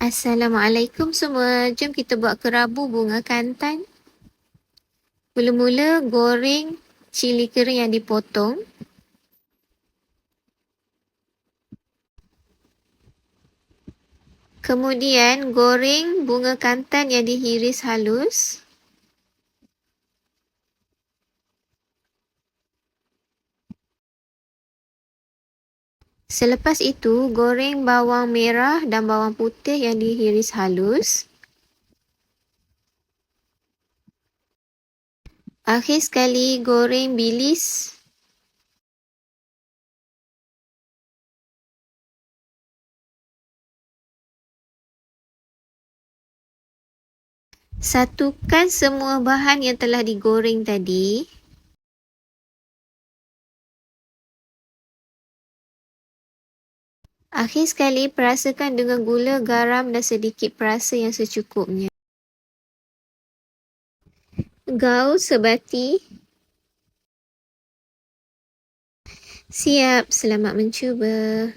Assalamualaikum semua. Jom kita buat kerabu bunga kantan. Mula-mula goreng cili kering yang dipotong. Kemudian goreng bunga kantan yang dihiris halus. Selepas itu, goreng bawang merah dan bawang putih yang dihiris halus. Akhir sekali, goreng bilis. Satukan semua bahan yang telah digoreng tadi. Akhir sekali, perasakan dengan gula, garam dan sedikit perasa yang secukupnya. Gaul sebati. Siap, selamat mencuba.